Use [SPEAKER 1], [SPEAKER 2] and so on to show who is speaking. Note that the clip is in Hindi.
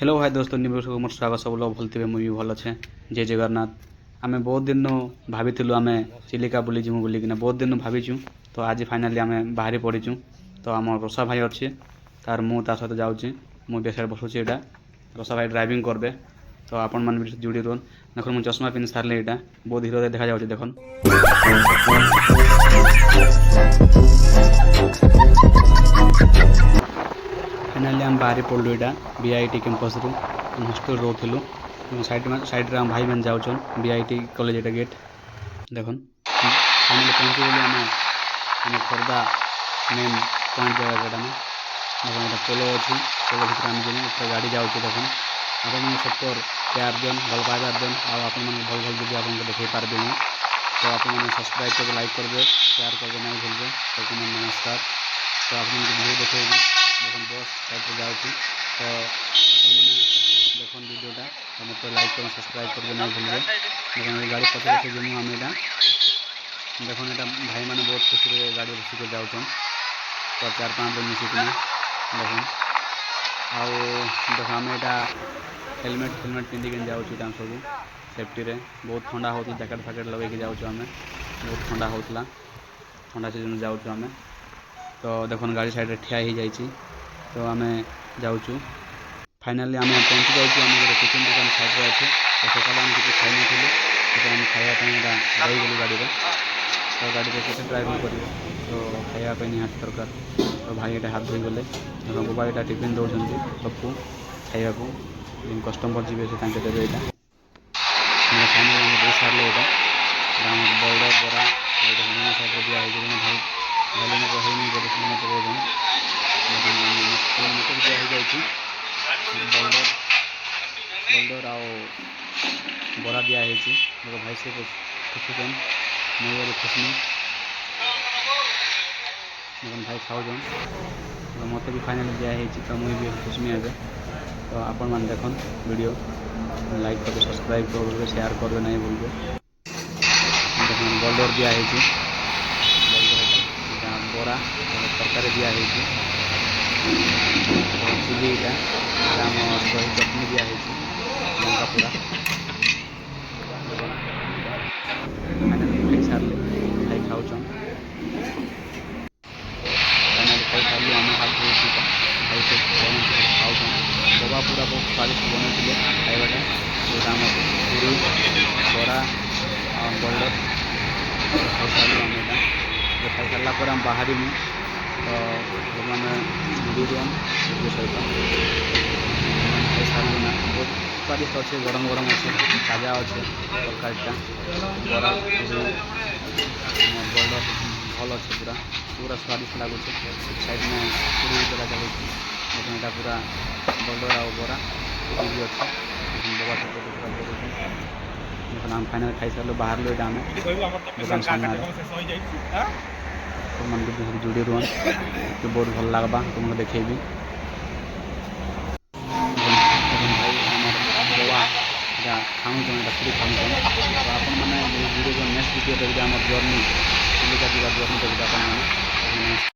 [SPEAKER 1] हेलो हाय दोस्तों निवेश मोर स्वागत सब लोग भल थे मुझे भल अच्छे जय जगन्नाथ। आम बहुत दिन भाभी आम चिलिका बुली जीमु बोलिकिना बहुत दिन भावीचु तो आज फाइनाली आम बाहरी पड़ीचु। तो आम रसा भाई अच्छे तार मु ता सहित जाऊँगी मुझे बेसार बसुची यहाँ रसा भाई ड्राइविंग करबे तो आपण मैंने जोड़ी रुहन देख मुझे चश्मा पिंधि सारे यहाँ बहुत धीरे देखा जाऊँगी देख फाइनाली आम बाहरी पड़लु यहाँ बीआईटी कैंपस रू हॉस्टल रोलु साइड आम भाई मैंने जाऊन बीआईटी कॉलेज एटा गेट देखन फाइनाली पहुँचीगलु आम खोर्धा मेन पॉइंट जगह देखो देखो पोलो अच्छी पोलो भर आम जी गाड़ी जाऊँगी देखन आप सपोर प्यार दिन भल पाइबार दिन आपन भल भल जब आपको देखे पार्बे मुझे तो आप सब्सक्राइब करके लाइक करेंगे शेयर करके नहीं भूलबे सबको मैं नमस्कार। तो आप वीडियो देखेगी देखो बस साइड पर जाऊँगी तो देख वीडियोटा तो मत लाइक कर सब्सक्राइब करके नहीं भूलबे देखो गाड़ी पचे पचे जीमु आम यहाँ देखो यहाँ भाई मैंने बहुत खुशी गाड़ी बसिक जाऊँ तो 4-5 जन मिसिकिना देखो आम यहाँ हेलमेट पिंधिक जाऊँ सब सेफ्टी रे बहुत ठंडा हो जैकेट फैकेट लगे जाऊँ आम बहुत ठंडा होता ठंडा सीजन जाऊँ आम तो देखो गाड़ी साइड ठिया हो जाइए तो आम जाऊँ फाइनाली आम पहुँची जाऊँ टिफिन दुकान साइड रे अच्छे तो सकाल आम किसी खाई नी तो आम खावाई रहीगलु गाड़ी तो गाड़ी केते ड्राइविंग कर तो खावाई निहाती दरकार तो भाई ये हाथ धोई गले बाबा यहाँ टिफिन दौरान सबको खाया कस्टमर जी से देवे यहाँ फाइनाल दे सारे यहाँ बर्गर बरा साइड दिखाई भाई भाई कहनी बोले मत कौन मत दिखाई बर्गर बर्गर आ बरा दिखाई देखो भाई से खुशुन मुझे खुशनी देखो भाई खाऊन तो मत भी फाइनाल दिखाई तो मुझे भी खुशमी है तो आपण मैंने देखन वीडियो लाइक करके सब्सक्राइब करेंगे शेयर करेंगे नहीं भूलबे देखो बर्गर दिखाई बरा तरकारी दिखाई चिली आम दही चटनी दिखाई लंका पूरा खाई सारे भाई खाऊन खाई सारे आम हाथ भाई से खाऊन बाबा पूरा बहुत स्वादिष्ट बनते खाइबाटा जो आम पूरी बरा बर्गर खाई सारे आम यहाँ खाई सारापर आम बाहरी तो आम वीडियो सहित खाई सारे ना बहुत स्वादिष्ट अच्छे गरम गरम अच्छे ताजा अच्छे तरकारीटा बरा बर्गर भल अच्छे पूरा पूरा स्वादिष्ट लगुच साइड में पूरी देखा जाऊँ देखो यहाँ पूरा बर्गर आ बरा पूरी भी अच्छे बाबा देखो आम फाइनाल खाई सारे बाहर लो आम दुकान सामने तो मन जोड़ी रुहन तो बहुत भल लगवा तुमको देखेबी बाबा खाऊन पूरी खाऊन तो आपने वीडियो नेक्स्ट वीडियो देखिए आम जर्नी चिलिका जर्नी देखिए आप